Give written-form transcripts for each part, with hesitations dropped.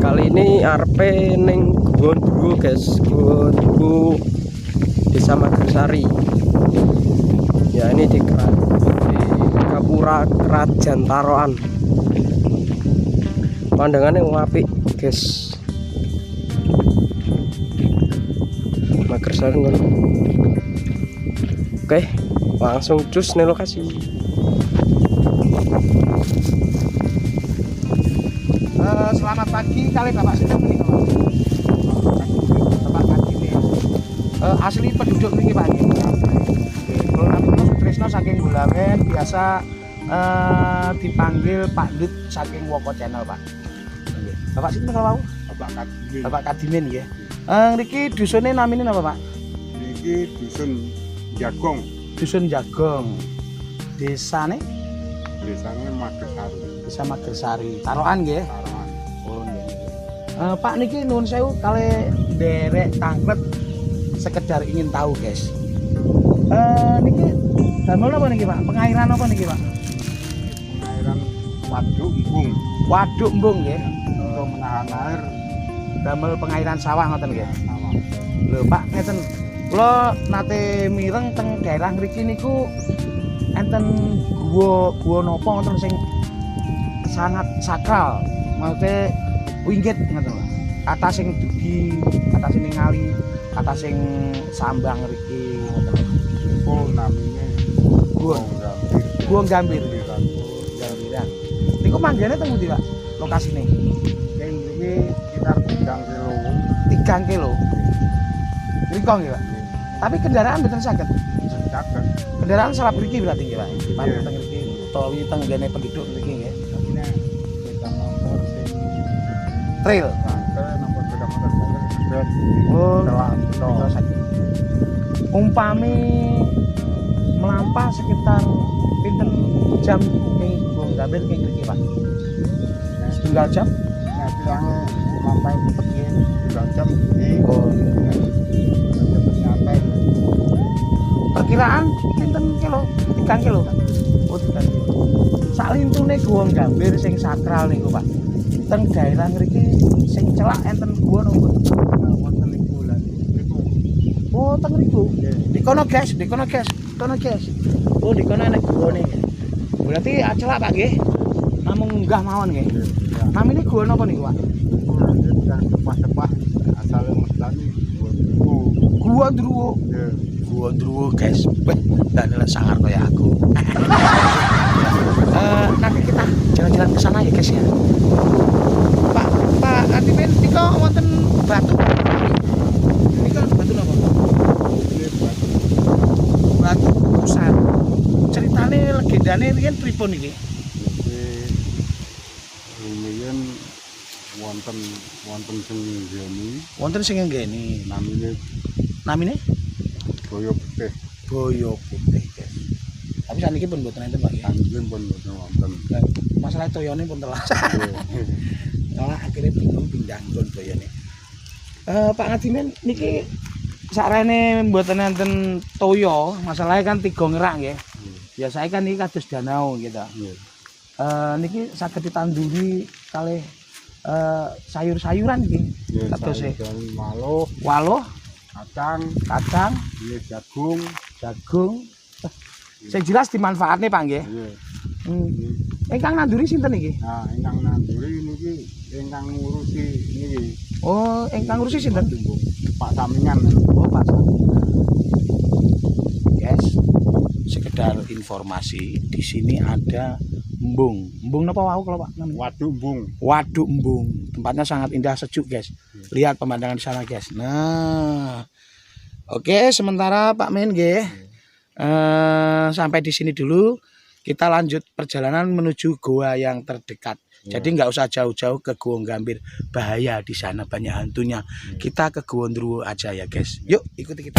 Kali ini arepe ning Kebon Druwo guys, Kebon Druwo Desa Magersari. Ya ini di Gapura Krajan Taroan. Pandangannya apik guys. Magersari ngono. Oke, langsung cus nih lokasi. Selamat pagi kali Bapak Sinten nih Bapak pagi nih. Asli penduduk nih Pak. Kalau namanya Sutrisno saking Gulawen, biasa dipanggil Pak Dut saking Woko Channel Pak. Bapak Sinten kalau Bapak Kadimin ya. Niki dusune namine napa Pak? Niki dusun Jagong. Dusun Jagong. Desane? Desane Magersari. Desa Magersari. Taroan nggih. Taroan. Oh nggih. Pak niki nuwun sewu kali derek tanglet sekedar ingin tahu guys. Niki damel apa niki Pak? Pengairan apa niki Pak? Pengairan waduk embung. Waduk embung nggih. Untuk menahan air Damel pengairan sawah ngoten nggih. sawah. Lho Pak ngeten. Kula nate mireng teng daerah mriki niku enten gua napa ngoten sing sangat sakral. Maksudnya winggit ngoten lho. Kata sing dugi, kata sing ningali, kata sing sambang mriki ngoten lho. Itu namanya Gua Gambir. Gambiran. Niku manggane teng pundi Pak? Lokasine? Yang ini sekitar 3 kilo. 3 kilo. Riko nggih Pak. Tapi kendaraan mboten saged. Caket. Kendaraan salah mriki berarti nggih Pak. Dipandu Iya. teng mriki utawi teng gene penduduk mriki nggih. Ini sepeda motor sing Trail. rangkel nomor sepeda motor saya Oh, telah bisa saged. Umpami melampah sekitar pinten jam ning Gunung Gambir king mriki Pak? Setunggal jam? Nah, bilangnya sampai cepet ya, 2 jam ini. Oh, Cepet nyampe. perkiraan pinten kilo? 3 kilo Pak. Oh, 3 kilo. Salintune Gunung Gambir sing sakral niku Pak. Teng daerah mriki sing celak enten gua nopo? Nah, wonten niku lan niku. Oh, teng mriku. Nggih. Dikono guys, dikono guys. Dikono guys. Oh, dikono enek guane. Berarti acelak Pak nggih. Namung munggah mawon nggih. Ya. Namine gua napa niku Pak? Itu lanjut dan sepah-sepah asalnya mestani buat ibu. Gua Druwo. Ya. Gua Druwo guys. Weh, danile sangar kaya aku. Nanti kita jalan-jalan ke sana ya guys ya. Pak Katimin nika wonten batu. Nika batu napa? Ini buat Batu kukusan. Ceritane legendane riyen pripun iki? rumiyin wonten sing ngene Wonten sing nggeni. namine Namine boyo putih. Boyo Putih guys. Tapi saniki pun mboten enten Pak ya. Anjen pun boten wonten. Masalah toyone pun telas. Nggih. Malah akhirnya bingung pindah nggon boyone. Pak Ngadimin niki sarene mboten enten toyo, masalahnya kan 3 ngerak nggih. Biasanya kan iki kados danau gitu. Nggih. Niki saged ditanduri kalih sayur-sayuran nggih. Nggih, Kados sayuran malo, waluh, kacang, kacang, nggih jagung. jagung. Sing jelas dimanfaatne Pak nggih. Nggih. Ingkang nanduri sinten iki? Nah, ingkang nanduri niki ingkang ngurusi niki. Oh, ingkang ngurusi sinten? Pak Samingan. Oh, Pak. Guys, sekedar informasi, di sini ada embung. Embung napa wau kalau Pak? Waduk embung. Waduk embung. Tempatnya sangat indah sejuk, guys. Lihat pemandangan di sana, guys. Nah. Oke, sementara Pak Men nggih. Sampai di sini dulu. Kita lanjut perjalanan menuju goa yang terdekat. Jadi nggak usah jauh-jauh ke Gunung Gambir, bahaya di sana banyak hantunya. Kita ke Gunung Druwo aja ya guys. Yuk ikuti kita.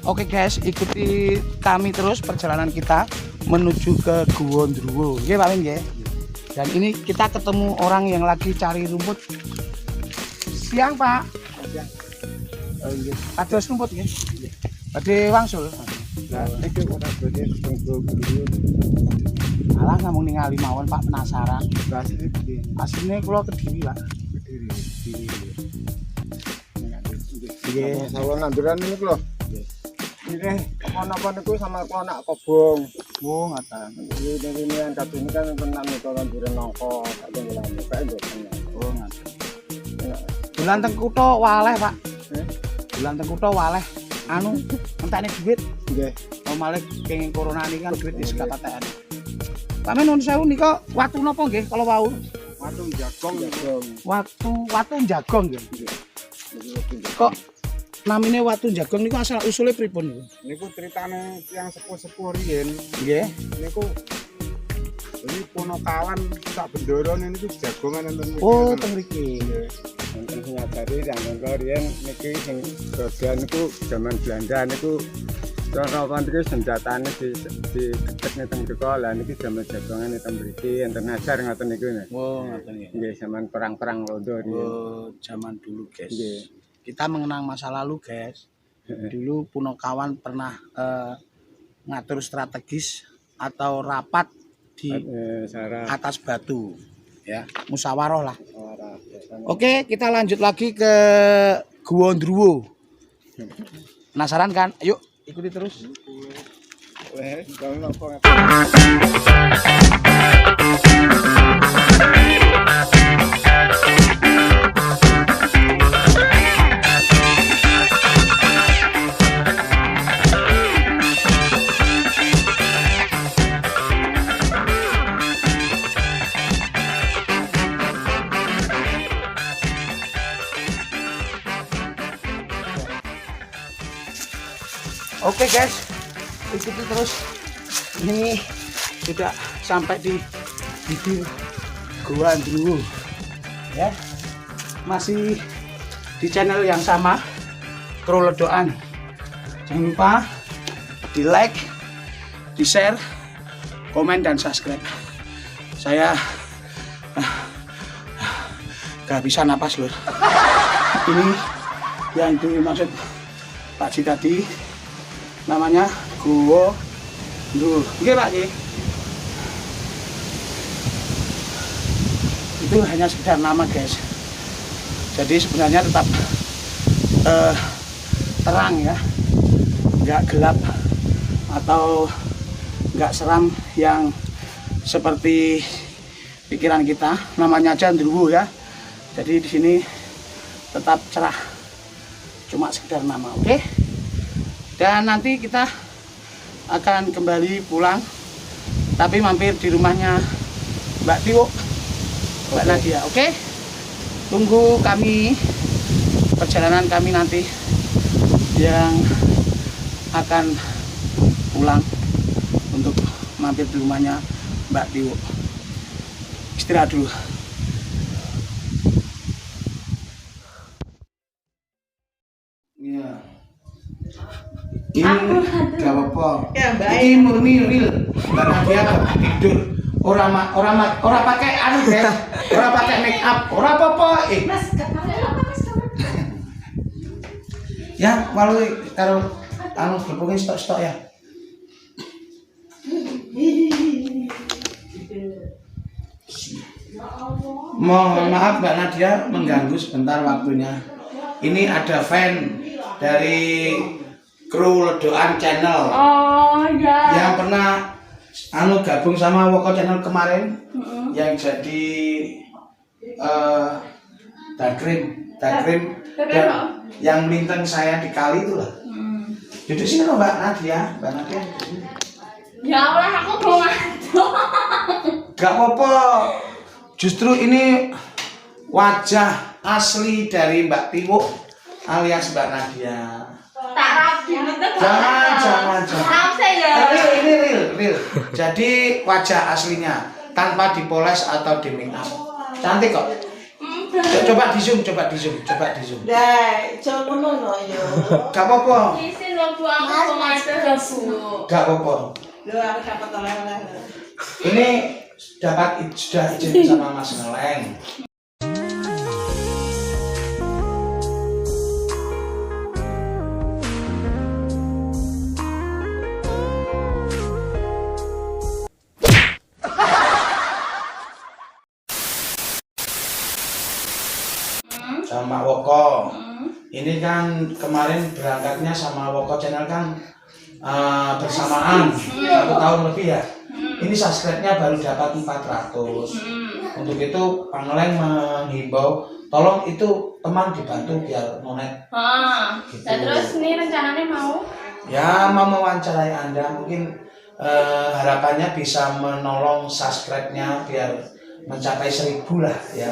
Oke guys, ikuti kami terus perjalanan kita menuju ke Guwon Druwo. Oke Pak Min nggih. Dan ini kita ketemu orang yang lagi cari rumput. Siang Pak. Oh nggih. Kados rumput nggih. Badhe wangsul. Nah, iki ora badhe tunggu dulu. Alah ngomong ningali mawon Pak, penasaran. Asline iki. Asline kula Kediri Pak. Kediri. Nggih. Sawon nanduran niku lho. Ini apa niku sama kula nak kobong. Oh ngaten. Ini yang kadune kan tenan niku nanduran nongko, tak tunggu kae mboten. Oh ngaten. Bulan teng kutha waleh Pak. Bulan teng kutha waleh. Anu entekne duit. Nggih. Oh malah kenging corona ini kan duit wis KTN. Pak Men nuwun sewu nika watu napa nggih kalau wau? Watu jagong. Watu jagong nggih. Kok namine watu jagong niku asal usule pripun niku? Niku ceritane tiyang sepuh-sepuh riyen. Nggih. Niku ini Ponokawan sak bendoro niku jagongan enten. Oh teng mriki. Wonten sing ngajari yang monggo riyen niki sing dodolan niku zaman Belanda niku cara niku senjatane di ketekne teng mriko. Lah niki zaman jagongan teng mriki enten ngajar ngoten niku. Oh ngoten nggih. Nggih zaman perang-perang londo riyen. Oh zaman dulu guys. Nggih. Kita mengenang masa lalu guys. Dulu Ponokawan pernah ngatur strategis atau rapat di atas batu ya, musyawarah lah. Oke, kita lanjut lagi ke Guwon Druwo. Penasaran kan? Yuk ikuti terus. Oke guys, ikuti terus. Ini sudah sampai di bibir Guwon Druwo ya, masih di channel yang sama, Kru Ledokan. Jangan lupa di like, di share, komen dan subscribe. Saya gak bisa napas lur. Ini yang dimaksud Pak Ji tadi namanya Guwon Druwo. Oke Pak Ji. Itu hanya sekedar nama guys. Jadi sebenarnya tetap terang ya, nggak gelap atau nggak seram yang seperti pikiran kita. Namanya aja Druwo ya. Jadi di sini tetap cerah, cuma sekedar nama. Oke. Dan nanti kita akan kembali pulang, tapi mampir di rumahnya Mbak Tiwo, Mbak Nadia. Oke, tunggu kami, perjalanan kami nanti yang akan pulang untuk mampir di rumahnya Mbak Tiwo. Istirahat dulu. Iya. Ini gak apa-apa. Ini murni real. Karena dia tidur. Orang pakai anu guys. Orang pakai make up. Orang apa-apa. Mas, gak pakai apa Mas? Ya, malu karo anu gepungnya stok-stok ya. Mohon maaf Mbak Nadia mengganggu sebentar waktunya. Ini ada fan dari Kru Ledokan channel. Oh ya. Yang pernah anu gabung sama Woko channel kemarin, yang jadi Dagrim dan yang melintang saya di kali itu lah. Duduk sini loh Mbak Nadia, Mbak Nadia. Ya Allah, aku belum ada. Gak apa-apa. Justru ini wajah asli dari Mbak Tiwo alias Mbak Nadia. Tak rapi gitu. Jangan. Ya. Ini real. Jadi wajah aslinya tanpa dipoles atau di make up. Cantik kok. Coba di zoom. Dai, coba ngono yo. Gak apa-apa. Isin lo Bu aku kok ngatur ya Bu. Gak apa-apa. Lho aku dapat oleh-oleh. Ini sudah izin sama Mas Ngeleng. Sama Woko. Ini kan kemarin berangkatnya sama Woko channel kan bersamaan 1 tahun lebih ya. Ini subscribe-nya baru dapat 400. Untuk itu Pangeleng menghimbau tolong itu teman dibantu biar monet. Gitu. Dan terus nih rencananya mau? Ya mau mewawancarai Anda mungkin harapannya bisa menolong subscribe-nya biar mencapai 1000 lah ya.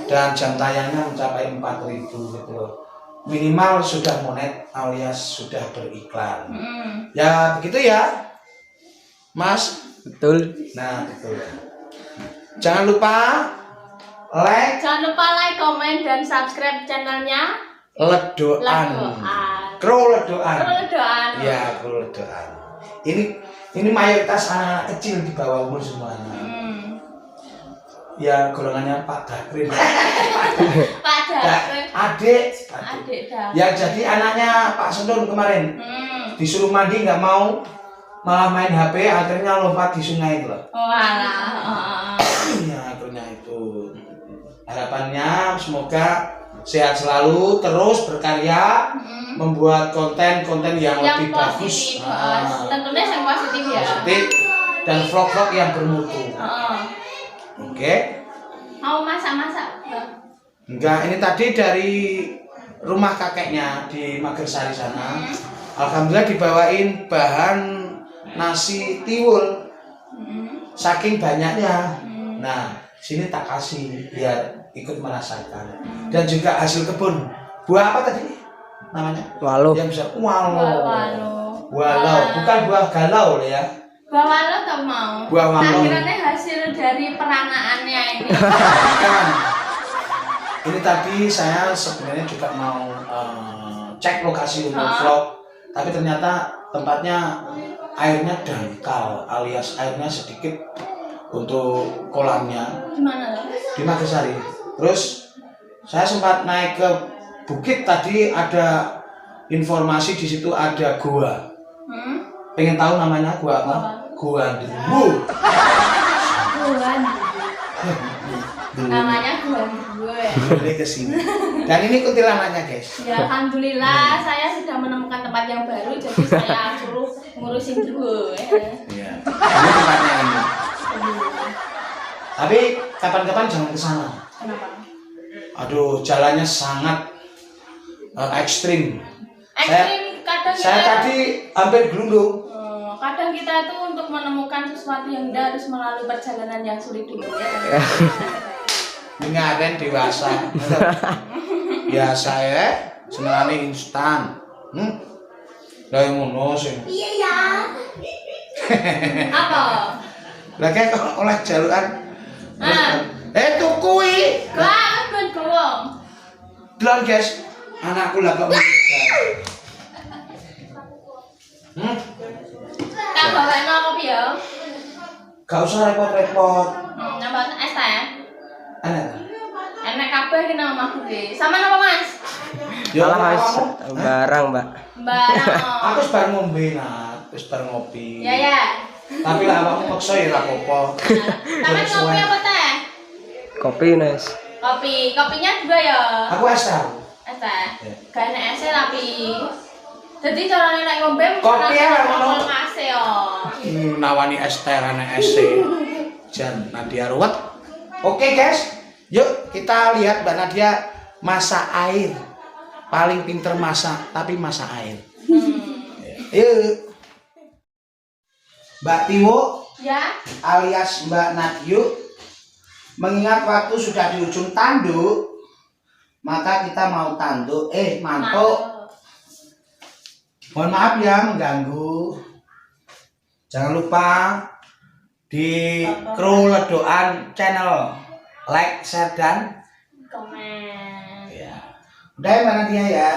Dan jam tayangnya mencapai 4000 gitu loh. Minimal sudah monet alias sudah beriklan. Ya begitu ya Mas. Betul. Nah betul. Jangan lupa like, Jangan lupa like, komen, dan subscribe channelnya ledoan. Crow ledoan. Ya crow ledoan. Ini mayoritas anak-anak kecil di bawah umur semuanya. Ya golongannya Pak Dakrin. Pak Dakrin. Adik. Dakrin. Ya jadi anaknya Pak Sendon kemarin disuruh mandi nggak mau, malah main HP, akhirnya lompat di sungai itu loh. Oh alah. Ya akhirnya itu. Harapannya semoga sehat selalu, terus berkarya, membuat konten-konten yang lebih bagus. Tentunya yang positif ya. Positif dan vlog-vlog yang bermutu. Oke. Mau masak-masak? Enggak, ini tadi dari rumah kakeknya di Magersari sana. Alhamdulillah dibawain bahan nasi tiwul. Saking banyaknya. Nah, sini tak kasih biar ikut merasakan. Dan juga hasil kebun. Buah apa tadi namanya? Walau. Yang bisa walau. Walau. Bukan buah galau ya. Buah walau tak mau. Buah walau. Akhirnya hasil dari peranaannya ini. Bukan. Ini tadi saya sebenarnya juga mau cek lokasi untuk vlog, tapi ternyata tempatnya airnya dangkal, alias airnya sedikit untuk kolamnya. Di mana loh? Di Magersari. Terus saya sempat naik ke bukit tadi, ada informasi di situ ada gua. Pengen tahu namanya gua apa? Gua Dewu. Namanya gue. Boleh ke sini. Dan ini kuntilanaknya, guys. Ya alhamdulillah saya sudah menemukan tempat yang baru, jadi saya suruh ngurusin gue. Iya. Ini tempatnya ini. Tapi kapan-kapan jangan ke sana. Kenapa? Aduh, jalannya sangat ekstrim. Kadang Saya tadi hampir gelundung. kadang kita itu untuk menemukan sesuatu yang indah harus melalui perjalanan yang sulit dulu ya. Ngaten dewasa. Biasa ya, senengane instan. Lah ngono sing. Iya ya. Apa? Lah kek oleh jalukan. Tukui. Gak, ben gowong. Delon guys, anakku lah kok. Tak bawano kopi ya. Gak usah repot-repot. Nambah es teh. Enak. Enak kabeh ki nang omahku ki. Sama napa, Mas? Ya Alah barang, Mbak. Barang. Aku wis bar ngombe nak, wis bar ngopi. Ya ya. Tapi lah awakmu maksa ya ora apa-apa. Sampe kopi apa teh? Kopi, Nes. Kopinya juga ya. Aku es teh. Es teh. Gak enak es tapi. Jadi carane nek ngombe Kopi ya, ngono. Ngase yo. Nawani es teh ana es. Jan Nadia ruwet. Oke guys, yuk kita lihat Mbak Nadia masak air. Paling pinter masak, tapi masak air. Yuk. Mbak Tiwo Ya. alias Mbak Nadia, mengingat waktu sudah di ujung tanduk, maka kita mau tanduk. Mantuk. Mohon maaf ya mengganggu. Jangan lupa di Crow Ledoan channel like, share dan Komen. Ya. Udah ya Mbak Nadia ya.